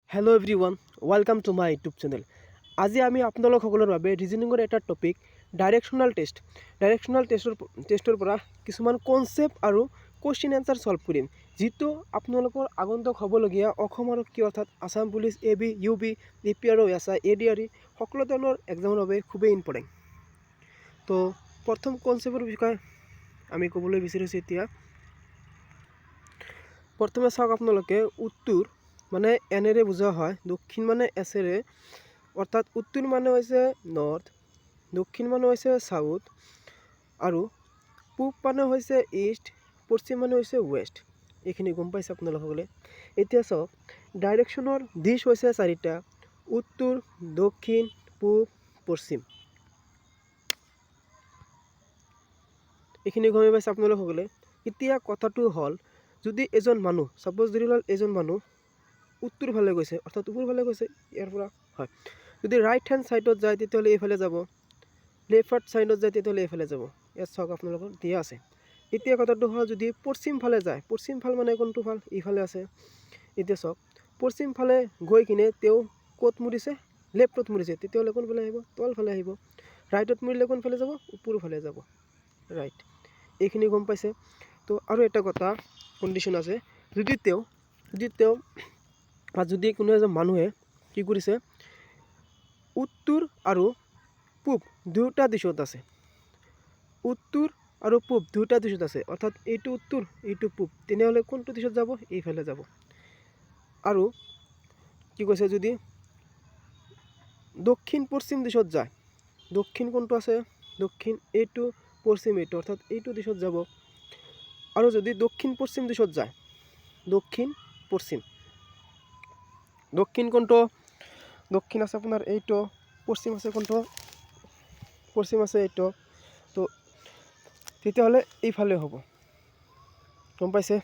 Hello' everyone, welcome to my YouTube channel. আজি আমি আপোনালোক সকলৰ বাবে ৰিজনিঙৰ এটা টপিক ডাইৰেকশ্যনেল টেষ্টৰ পৰা কিছুমান কনচেপ্ট আৰু কুৱেশ্যন এনচাৰ ছল্ভ কৰিম, যিটো আপোনালোকৰ আগন্তুক হ'বলগীয়া অসম আৰক্ষী অৰ্থাৎ Assam police, AB, UB, APR, SI, ADRE সকলো ধৰণৰ এক্সামৰ বাবে খুবেই ইম্পৰ্টেণ্ট। তো প্ৰথম কনচেপ্টৰ বিষয়ে আমি ক'বলৈ বিচাৰিছোঁ। এতিয়া প্ৰথমে চাওক, আপোনালোকে উত্তৰ মানে এনেৰে বুজোৱা হয়, দক্ষিণ মানে এছেৰে, অৰ্থাৎ উত্তৰ মানে হৈছে নৰ্থ, দক্ষিণ মানে হৈছে চাউথ, আৰু পূব মানে হৈছে ইষ্ট, পশ্চিম মানে হৈছে ৱেষ্ট। এইখিনি গম পাইছে আপোনালোকসকলে। এতিয়া চাওক, ডাইৰেকশ্যনৰ দিশ হৈছে চাৰিটা: উত্তৰ, দক্ষিণ, পূব, পশ্চিম। এইখিনি গম পাইছে আপোনালোকসকলে। এতিয়া কথাটো হ'ল, যদি এজন মানুহ, ছাপ'জ ধৰি লওক এজন মানুহ উত্তৰ ফালে গৈছে, অৰ্থাৎ ওপৰ ফালে গৈছে, ইয়াৰ পৰা হয়, যদি ৰাইট হেণ্ড ছাইডত যায় তেতিয়াহ'লে এইফালে যাব, লেফ্ট হেণ্ড ছাইডত যায় তেতিয়াহ'লে এইফালে যাব। ইয়াত চাওক আপোনালোকৰ দিয়া আছে। এতিয়া কথাটো হ'ল, যদি পশ্চিম ফালে যায়, পশ্চিম ফাল মানে কোনটো ফাল? ইফালে আছে। এতিয়া চাওক, পশ্চিম ফালে গৈ কিনে তেওঁ ক'ত মুৰিছে? লেফ্টত মুৰিছে, তেতিয়াহ'লে কোনফালে আহিব? তলফালে আহিব। ৰাইটত মুৰিলে কোনফালে যাব? ওপৰ ফালে যাব। ৰাইট, এইখিনি গম পাইছে। তো আৰু এটা কথা কণ্ডিশ্যন আছে, যদি কোনো এজন মানুহে কি কৰিছে, উত্তৰ আৰু পূব দুয়োটা দিশত আছে, উত্তৰ আৰু পূব দুয়োটা দিশত আছে, অৰ্থাৎ এইটো উত্তৰ এইটো পূব, তেনেহ'লে কোনটো দিশত যাব? এইফালে যাব। আৰু কি কৈছে, যদি দক্ষিণ পশ্চিম দিশত যায়, দক্ষিণ কোনটো আছে? দক্ষিণ এইটো, পশ্চিম এইটো, অৰ্থাৎ এইটো দিশত যাব। আৰু যদি দক্ষিণ পশ্চিম দিশত যায়, দক্ষিণ পশ্চিম, দক্ষিণ কোনটো? দক্ষিণ আছে আপোনাৰ এইটো, পশ্চিম আছে কোনটো? পশ্চিম আছে এইটো। তো তেতিয়াহ'লে এইফালে হ'ব। গম পাইছে?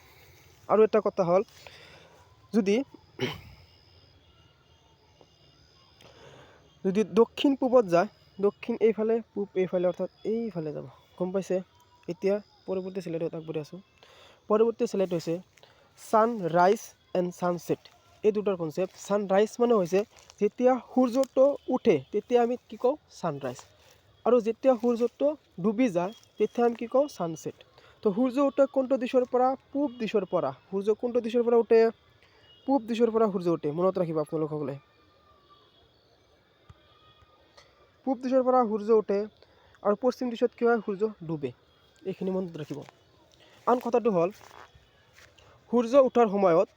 আৰু এটা কথা হ'ল, যদি দক্ষিণ পূবত যায়, দক্ষিণ এইফালে, পূব এইফালে, অৰ্থাৎ এইফালে যাব। গম পাইছে? এতিয়া পৰৱৰ্তী শ্লাইডত আগবাঢ়ি আছোঁ। পৰৱৰ্তী শ্লাইড হৈছে ছানৰাইজ এণ্ড ছানছেট, এই দুটাৰ কনচেপ্ট। ছানৰাইজ মানে হৈছে যেতিয়া সূৰ্যটো উঠে তেতিয়া আমি কি কওঁ? ছানৰাইজ। আৰু যেতিয়া সূৰ্যটো ডুবি যায় তেতিয়া আমি কি কওঁ? ছানছেট। তো সূৰ্য উঠে কোনটো দিশৰ পৰা? পূব দিশৰ পৰা। সূৰ্য কোনটো দিশৰ পৰা উঠে? পূব দিশৰ পৰা সূৰ্য উঠে। মনত ৰাখিব আপোনালোকসকলে, পূব দিশৰ পৰা সূৰ্য উঠে, আৰু পশ্চিম দিশত কি হয়? সূৰ্য ডুবে। এইখিনি মনত ৰাখিব। আন কথাটো হ'ল, সূৰ্য উঠাৰ সময়ত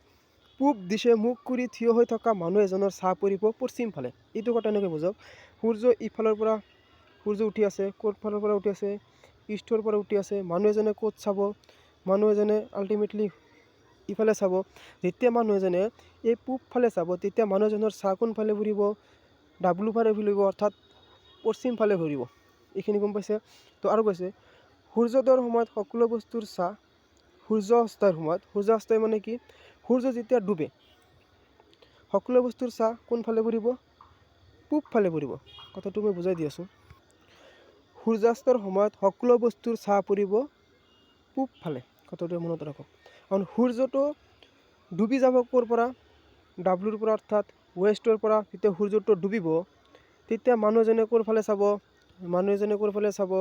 পূব দিশে মুখ কৰি থিয় হৈ থকা মানুহ এজনৰ ছাঁ পৰিব পশ্চিম ফালে। এইটো কথা এনেকৈ বুজক, সূৰ্য ইফালৰ পৰা সূৰ্য উঠি আছে, ক'ৰ ফালৰ পৰা উঠি আছে? ইষ্টৰ পৰা উঠি আছে। মানুহ এজনে ক'ত চাব? মানুহ এজনে আল্টিমেটলি ইফালে চাব। যেতিয়া মানুহ এজনে এই পূব ফালে চাব, তেতিয়া মানুহজনৰ ছাঁ কোনফালে ফুৰিব? ডাব্লু ফালে ফুৰিব, অৰ্থাৎ পশ্চিম ফালে ফুৰিব। এইখিনি গম পাইছে? তো আৰু কৈছে, সূৰ্যোদয়ৰ সময়ত সকলো বস্তুৰ ছাঁ, সূৰ্য অস্তৰ সময়ত, সূৰ্য অস্তৰ মানে কি? সূৰ্য যেতিয়া ডুবে সকলো বস্তুৰ ছাঁ কোনফালে পৰিব? পূব ফালে পৰিব। কথাটো মই বুজাই দি আছোঁ। সূৰ্যাস্তৰ সময়ত সকলো বস্তুৰ ছাঁ পৰিব পূব ফালে। কথাটো মনত ৰাখক। কাৰণ সূৰ্যটো ডুবি যাব ক'ৰ পৰা? ডাব্লুৰ পৰা, অৰ্থাৎ ৱেষ্টৰ পৰা। যেতিয়া সূৰ্যটো ডুবিব তেতিয়া মানুহ এজনে ক'ৰ ফালে চাব? মানুহ এজনে ক'ৰ ফালে চাব?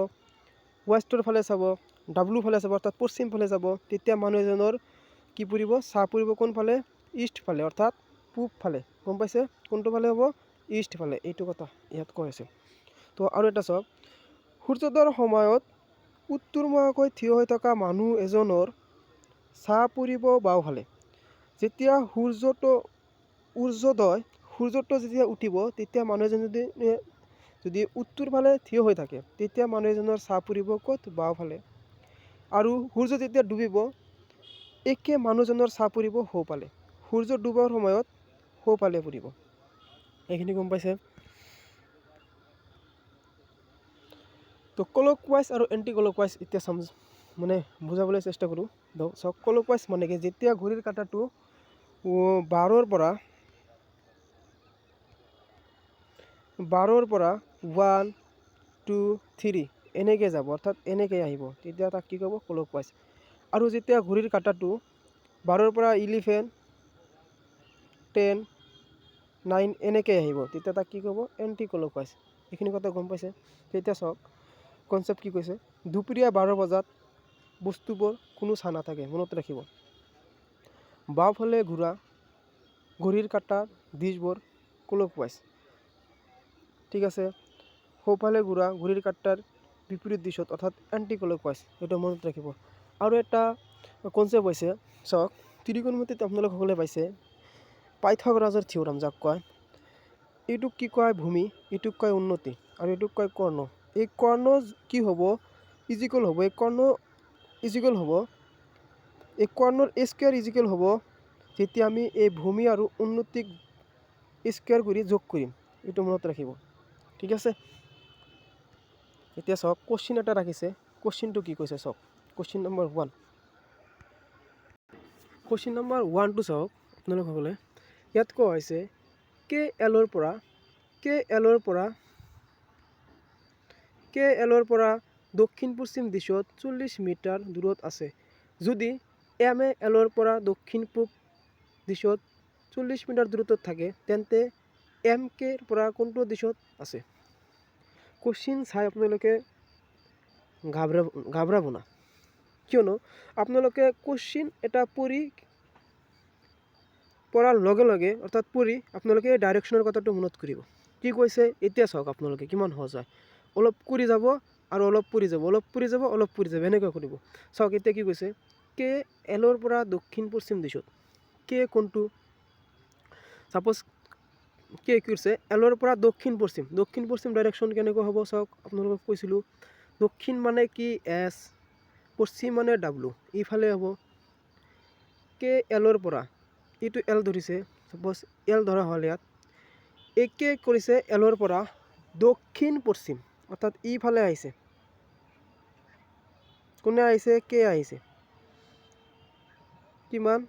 ৱেষ্টৰ ফালে চাব, ডাব্লু ফালে চাব, অৰ্থাৎ পশ্চিম ফালে যাব। তেতিয়া মানুহ এজনৰ কি পৰিব? ছাঁ পৰিব কোনফালে? ইষ্ট ফালে, অৰ্থাৎ পূব ফালে। গম পাইছে? কোনটো ফালে হ'ব? ইষ্ট ফালে। এইটো কথা ইয়াত কৈ আছে। তো আৰু এটা চাওক, সূৰ্যোদয়ৰ সময়ত উত্তৰমুৱাকৈ থিয় হৈ থকা মানুহ এজনৰ ছাঁ পৰিব বাওঁফালে। যেতিয়া সূৰ্যটো যেতিয়া উঠিব তেতিয়া মানুহ এজন যদি উত্তৰ ফালে থিয় হৈ থাকে তেতিয়া মানুহ এজনৰ ছাঁ পৰিব ক'ত? বাওঁফালে। আৰু সূৰ্য যেতিয়া ডুবিব একে মানুহজনৰ ছাঁ পৰিব সোঁফালে। সূৰ্য ডুবৰ সময়ত সোঁফালে পৰিব। এইখিনি গম পাইছে? তো ক্লকৱাইজ আৰু এণ্টি ক্লকৱাইজ এতিয়া মানে বুজাবলৈ চেষ্টা কৰোঁ। চাওক, ক্লকৱাইজ মানে কি? যেতিয়া ঘড়ীৰ কাঁটাটো 12ৰ পৰা 1, 2, 3 এনেকৈ যাব, অৰ্থাৎ এনেকৈ আহিব, তেতিয়া তাক কি ক'ব? ক্লকৱাইজ। আৰু যেতিয়া ঘড়ীৰ কাঁটাটো 12ৰ পৰা 11, 10, 9 এনেকৈ আহিব, তেতিয়া তাক কি ক'ব? Anti clockwise. এইখিনি কথা গম পাইছে? তেতিয়া চাওক কনচেপ্ট কি কৈছে, দুপৰীয়া 12 বজাত বস্তুবোৰ কোনো চাহ নাথাকে, মনত ৰাখিব। বাওঁফালে ঘূৰা ঘড়ীৰ কাঁটাৰ দিশবোৰ ক্লকৱাইজ, ঠিক আছে। সোঁফালে ঘূৰা ঘড়ীৰ কাঁটাৰ বিপৰীত দিশত অৰ্থাৎ এণ্টি ক্লকৱাইজ, এইটো মনত ৰাখিব। আৰু এটা কনচেপ্ট হৈছে চাওক, ত্ৰিকোণমিতিত আপোনালোক সকলোৱে পাইছে পাইথাগোৰাছৰ থিয়ৰম যাক কয়। এইটোক কি কয়? ভূমি, এইটোক কয় উন্নতি, আৰু এইটোক কয় কৰ্ণ। এই কৰ্ণ কি হ'ব? ইজিকেল হ'ব। এই কৰ্ণ ইজিকেল হ'ব, এই কৰ্ণৰ স্কোৱাৰ ইজিকেল হ'ব যেতিয়া আমি এই ভূমি আৰু উন্নতিক স্কোৱাৰ কৰি যোগ কৰিম। এইটো মনত ৰাখিব, ঠিক আছে। এতিয়া চাওক কুৱেশ্যন এটা ৰাখিছে, কুৱেশ্যনটো কি কৈছে চাওক। কুৱেশ্যন নম্বৰ 1, কুৱেশ্যন নম্বৰ 1টো চাওক আপোনালোকসকলে। ইয়াত কোৱা হৈছে কে এলৰ পৰা দক্ষিণ পশ্চিম দিশত 40 মিটাৰ দূৰত আছে। যদি এম এ এলৰ পৰা দক্ষিণ পূব দিশত 40 মিটাৰ দূৰত্বত থাকে, তেন্তে এম কেৰ পৰা কোনটো দিশত আছে? কুৱেশ্যন চাই আপোনালোকে ঘাবৰাব না, কিয়নো আপোনালোকে কুৱেশ্যন এটা পঢ়াৰ লগে লগে অৰ্থাৎ পঢ়ি আপোনালোকে ডাইৰেকশ্যনৰ কথাটো মনত কৰিব। কি কৈছে এতিয়া চাওক আপোনালোকে কিমান সহজ হয়। অলপ কৰি যাব আৰু অলপ পৰি যাব, অলপ পৰি যাব, অলপ পৰি যাব, এনেকৈ কৰিব। চাওক এতিয়া কি কৈছে, কে এলৰ পৰা দক্ষিণ পশ্চিম দিশত। কে কোনটো? ছাপ'জ কে কি কৰিছে? এলৰ পৰা দক্ষিণ পশ্চিম ডাইৰেকশ্যন কেনেকুৱা হ'ব চাওক। আপোনালোকক কৈছিলোঁ দক্ষিণ মানে কি? এছ, পশ্চিম মানে ডাব্লু, ইফালে হ'ব। কে এলৰ পৰা, এইটো এল ধৰিছে, ছাপ'জ এল ধৰা হ'ল ইয়াত। এই কে কৰিছে এলৰ পৰা দক্ষিণ পশ্চিম, অৰ্থাৎ ইফালে আহিছে। কোনে আহিছে? কে আহিছে। কিমান?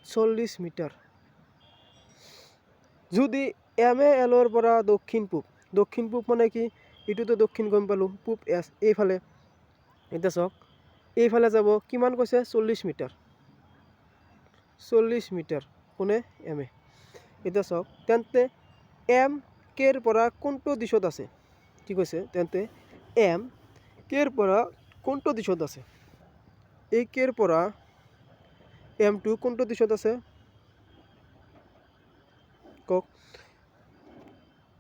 40 মিটাৰ। যদি এম এ এলৰ পৰা দক্ষিণ পূব মানে কি? এইটোতো দক্ষিণ গম পালোঁ, পূব এছ এইফালে। এতিয়া চাওক এইফালে যাব, কিমান কৈছে? 40 মিটাৰ। 40 মিটাৰ কোনে? M A. এতিয়া চাওক তেন্তে এম কেৰ পৰা কোনটো দিশত আছে? কি কৈছে? তেন্তে এম কেৰ পৰা কোনটো দিশত আছে? এই কেৰ পৰা এমটো কোনটো দিশত আছে কওক।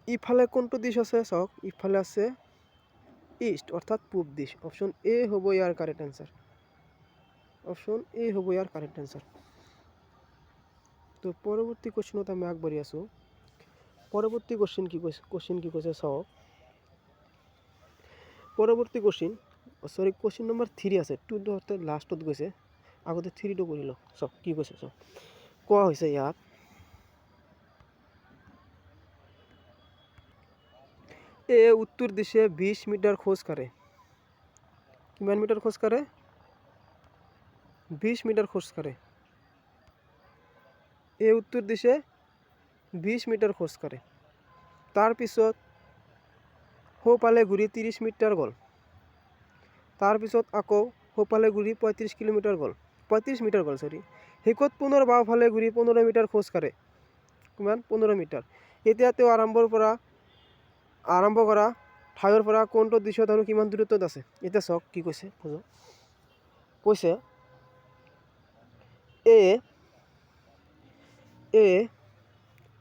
ইফালে কোনটো দিশ আছে চাওক, ইফালে আছে ইষ্ট অৰ্থাৎ পূব দিশ। অপশ্যন এ হ'ব ইয়াৰ কাৰেক্ট এনচাৰ। অপশ্যন এ হ'ব ইয়াৰ কাৰেক্ট এনচাৰ। তো পৰৱৰ্তী কুৱেশ্যনত আমি আগবাঢ়ি আছোঁ। পৰৱৰ্তী কুৱেশ্যন কি কৈছে চাওক। পৰৱৰ্তী কুৱেশ্যন নম্বৰ 3 আছে। 2টো অৰ্থাৎ লাষ্টত গৈছে, আগতে 3টো কৰি লওক। চাওক কি কৈছে চাওক। কোৱা হৈছে ইয়াত এ উত্তৰ দিশে 20 মিটাৰ খোজ কাঢ়ে। কিমান মিটাৰ খোজ কাঢ়ে? 20 মিটাৰ খোজ কাঢ়ে। এ উত্তৰ দিশে 20 মিটাৰ খোজ কাঢ়ে। তাৰপিছত সোঁফালে ঘূৰি 30 মিটাৰ গ'ল। তাৰপিছত আকৌ সোঁফালে ঘূৰি 35 কিলোমিটাৰ গ'ল, 35 মিটাৰ গ'ল চৰি। শেষত পুনৰ বাওঁফালে ঘূৰি 15 মিটাৰ খোজ কাঢ়ে। কিমান? 15 মিটাৰ। এতিয়া তেওঁ আৰম্ভ কৰা ঠাইৰ পৰা কোনটো দিশত আৰু কিমান দূৰত্বত আছে? এতিয়া চাওক কি কৈছে। কৈছে এ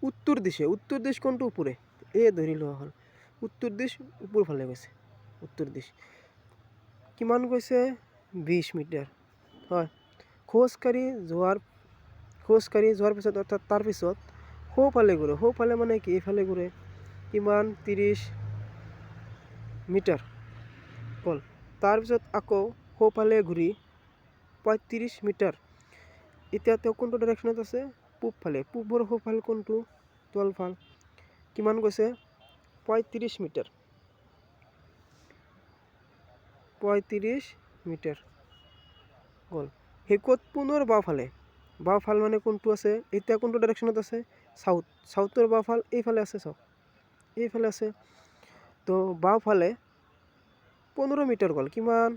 উত্তৰ দিশ কোনটো? ওপৰে। এ ধৰি লোৱা হ'ল উত্তৰ দিশ, ওপৰ ফালে গৈছে উত্তৰ দিশ। কিমান কৈছে? 20 মিটাৰ। হয়, খোজকাঢ়ি যোৱাৰ পিছত অৰ্থাৎ তাৰপিছত সোঁফালে ঘূৰে। সোঁফালে মানে কি? এইফালে ঘূৰে। কিমান? 30 মিটাৰ গ'ল। তাৰপিছত আকৌ সোঁফালে ঘূৰি 35 মিটাৰ। এতিয়া তেওঁ কোনটো ডাইৰেকশ্যনত আছে? পূবফালে। পূবৰ সোঁফালে কোনটো? তলফাল। কিমান কৈছে? 35 মিটাৰ। 35 মিটাৰ গ'ল। শেষত পুনৰ বাওঁফাল মানে কোনটো আছে? এতিয়া কোনটো ডাইৰেকশ্যনত আছে? চাউথৰ বাওঁফাল এইফালে আছে। চাওক এইফালে আছে। তো বাওঁফালে 15 মিটাৰ গ'ল। কিমান?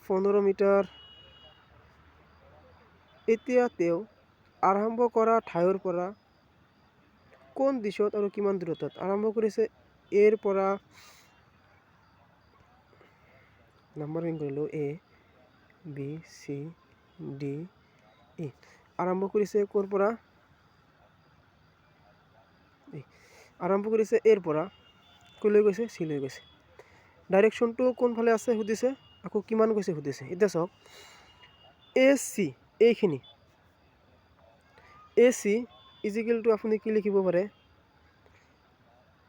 15 মিটাৰ। এতিয়া তেওঁ আৰম্ভ কৰা ঠাইৰ পৰা কোন দিশত আৰু কিমান দূৰত্বত? আৰম্ভ কৰিছে এৰ পৰা, নাম্বাৰিং কৰিলোঁ A B C D E। আৰম্ভ কৰিছে ক'ৰ পৰা? আৰম্ভ কৰিছে এৰ পৰা, ক'লৈ গৈছে? C লৈ গৈছে। ডাইৰেকশ্যনটো কোনফালে আছে সুধিছে, আকৌ কিমান গৈছে সুধিছে। এতিয়া চাওক AC এইখিনি, AC ইজিকেল টু আপুনি কি লিখিব পাৰে?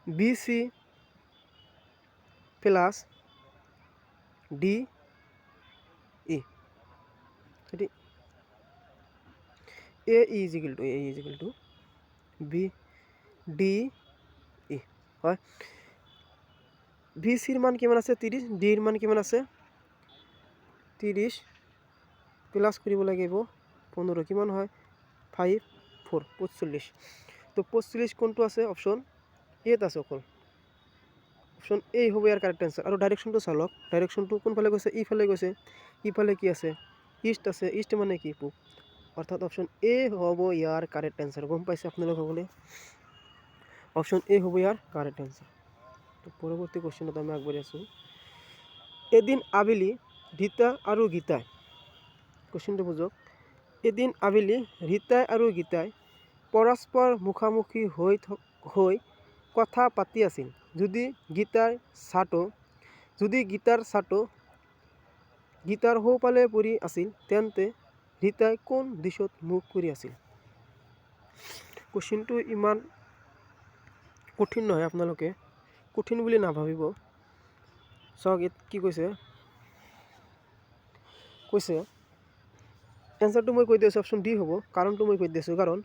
BC plus DE। যদি AE ইজিকেল টু BDE হয়। VCৰ মান কিমান আছে? 30। ডিৰ মান কিমান আছে? 30 প্লাছ কৰিব লাগিব 15, কিমান হয়? 5 4 45। তো 45 কোনটো আছে? অপশ্যন এত আছে অকল। অপশ্যন এ হ'ব ইয়াৰ কাৰেক্ট এনচাৰ। আৰু ডাইৰেকশ্যনটো চালক, ডাইৰেকশ্যনটো কোনফালে গৈছে? ইফালে গৈছে। ইফালে কি আছে? ইষ্ট আছে। ইষ্ট মানে কি? পূব। অৰ্থাৎ অপশ্যন এ হ'ব ইয়াৰ কাৰেক্ট এনচাৰ। গম পাইছে আপোনালোক সকলে? অপশ্যন এ হ'ব ইয়াৰ কাৰেক্ট এনচাৰ। তো পৰৱৰ্তী কুৱেশ্যনত আমি আগবাঢ়ি আছোঁ। এদিন আবেলি ৰীতা আৰু গীতাই, কুৱেশ্যনটো বুজক। এদিন আবেলি ৰীতাই আৰু গীতাই পৰস্পৰ মুখামুখি হৈ কথা পাতি আছিল। যদি গীতাৰ ছাটো গীতাৰ সোঁফালে পৰি আছিল, তেন্তে ৰীতাই কোন দিশত মুখ কৰি আছিল? কুৱেশ্যনটো ইমান কঠিন নহয়, আপোনালোকে কঠিন বুলি নাভাবিব। চাওক কি কৈছে এনচাৰটো মই কৈ দি আছোঁ, অপশ্যন ডি হ'ব। কাৰণটো মই কৈ দি আছোঁ, কাৰণ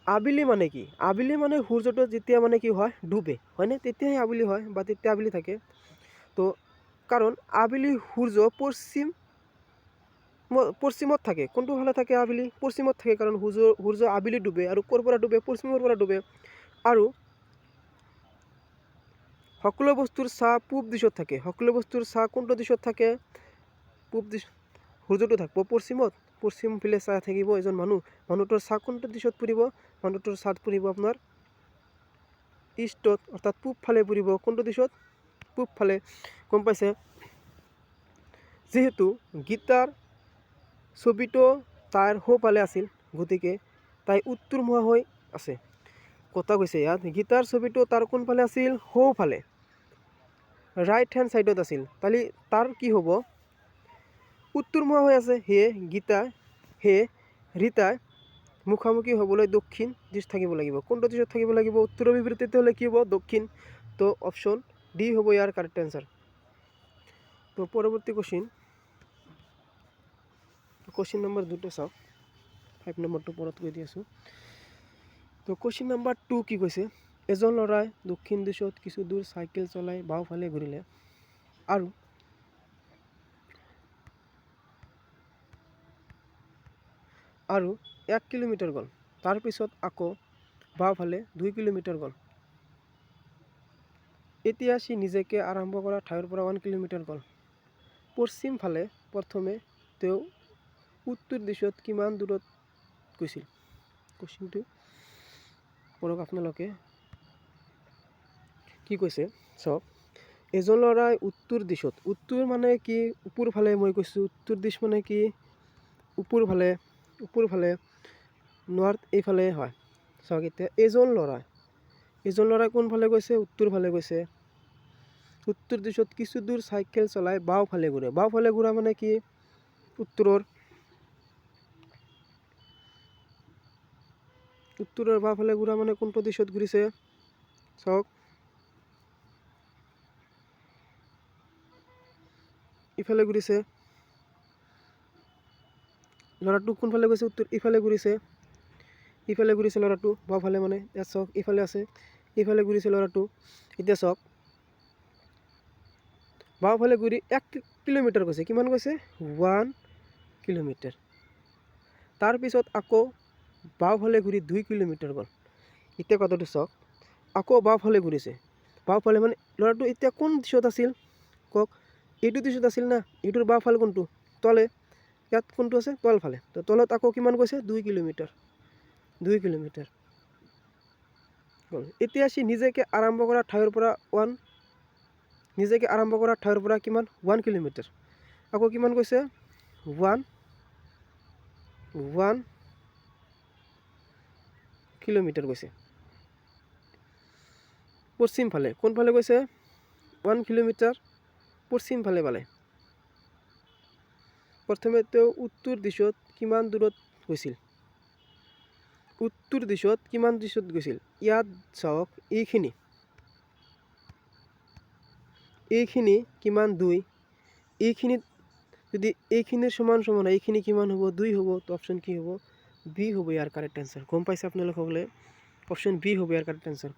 আবেলি মানে কি? আবেলি মানে সূৰ্যটো যেতিয়া মানে কি হয়? ডুবে, হয়নে? তেতিয়াহে আবেলি হয়, বা তেতিয়া আবেলি থাকে। তো কাৰণ আবেলি সূৰ্য পশ্চিমত থাকে। কোনটো ফালে থাকে আবেলি? পশ্চিমত থাকে, কাৰণ সূৰ্য আবেলি ডুবে। আৰু ক'ৰ পৰা ডুবে? পশ্চিমৰ পৰা ডুবে। আৰু সকলো বস্তুৰ ছাঁ পূব দিশত থাকে। সকলো বস্তুৰ ছাঁ কোনটো দিশত থাকে? পূব দিশ। সূৰ্যটো থাকিব পশ্চিমত, পশ্চিম ফালে চাই থাকিব এজন মানুহটোৰ ছাঁ কোনটো দিশত পৰিব? মানুহটোৰ ছাঁ পৰিব আপোনাৰ ইষ্টত, অৰ্থাৎ পূব ফালে পৰিব। কোনটো দিশত? পূব ফালে। গম পাইছে? যিহেতু গীতাৰ ছবিটো তাইৰ সোঁফালে আছিল, গতিকে তাই উত্তৰমুখা হৈ আছে। কথা কৈছে ইয়াত, গীতাৰ ছবিটো তাৰ কোনফালে আছিল? সোঁফালে, ৰাইট হেণ্ড ছাইডত আছিল। তালি তাৰ কি হ'ব? উত্তৰমুখা হৈ আছে। সেয়ে ৰীতাই মুখামুখি হ'বলৈ দক্ষিণ দিশ থাকিব লাগিব। কোনটো দিশত থাকিব লাগিব? উত্তৰৰ বিপৰীতে, তেতিয়াহ'লে কি হ'ব? দক্ষিণ। তো অপশ্যন ডি হ'ব ইয়াৰ কাৰেক্ট এনচাৰ। তো পৰৱৰ্তী কুৱেশ্যন নম্বৰ 2 চাওক। 5 নম্বৰটো পৰত কৈ দি আছোঁ। তো কুৱেশ্যন নম্বৰ 2 কি কৈছে? এজন ল'ৰাই দক্ষিণ দিশত কিছু দূৰ চাইকেল চলাই বাওঁফালে ঘূৰিলে আৰু 1 কিলোমিটাৰ গ'ল। তাৰপিছত আকৌ বাওঁফালে 2 কিলোমিটাৰ গ'ল। এতিয়া সি নিজকে আৰম্ভ কৰা ঠাইৰ পৰা 1 কিলোমিটাৰ গ'ল। পশ্চিম ফালে প্ৰথমে তেওঁ উত্তৰ দিশত কিমান দূৰত গৈছিল? কুৱেশ্যনটো পঢ়ক আপোনালোকে। কি কৈছে চাওক, এজন ল'ৰাই উত্তৰ দিশত, উত্তৰ মানে কি? ওপৰ ফালে। মই কৈছোঁ উত্তৰ দিশ মানে কি? ওপৰ ফালে, নৰ্থ এইফালে হয়। চাওক এতিয়া এজন ল'ৰাই কোনফালে গৈছে? উত্তৰ ফালে গৈছে। উত্তৰ দিশত কিছু দূৰ চাইকেল চলাই বাওঁফালে ঘূৰে। বাওঁফালে ঘূৰা মানে কি? উত্তৰৰ বাওঁফালে ঘূৰা মানে কোনটো দিশত ঘূৰিছে? চাওক ইফালে ঘূৰিছে। ল'ৰাটো কোনফালে গৈছে? উত্তৰ ইফালে ঘূৰিছে। ল'ৰাটো বাওঁফালে, মানে ইয়াত চাওক ইফালে আছে, ইফালে ঘূৰিছে ল'ৰাটো। এতিয়া চাওক বাওঁফালে ঘূৰি 1 কিলোমিটাৰ গৈছে। কিমান গৈছে? 1 কিলোমিটাৰ। তাৰপিছত আকৌ বাওঁফালে ঘূৰি 2 কিলোমিটাৰ গ'ল। এতিয়া কথাটো চাওক, আকৌ বাওঁফালে ঘূৰিছে। বাওঁফালে মানে ল'ৰাটো এতিয়া কোন দিশত আছিল? কওক, এইটো দিশত আছিল না? এইটোৰ বাওঁফালে কোনটো? তলে। ইয়াত কোনটো আছে? তলফালে। তো তলত আকৌ কিমান গৈছে? 2 কিলোমিটাৰ। গ'ল। এতিয়া সি নিজকে আৰম্ভ কৰা ঠাইৰ পৰা কিমান 1 কিলোমিটাৰ। আকৌ কিমান কৈছে 1 কিলোমিটাৰ কৈছে। পশ্চিম ফালে কোনফালে গৈছে 1 কিলোমিটাৰ পশ্চিম ফালে পালে। প্ৰথমে তেওঁ উত্তৰ দিশত কিমান দূৰত গৈছিল, ইয়াত চাওক এইখিনি কিমান 2, এইখিনিত যদি এইখিনিৰ সমান হয় এইখিনি কিমান হ'ব 2 হ'ব। তো অপশ্যন কি হ'ব বি হ'ব ইয়াৰ কাৰেক্ট এনসাৰ। গম পাইছে আপোনালোক সকলে অপশ্যন বি হ'ব ইয়াৰ কাৰেক্ট এনসাৰ।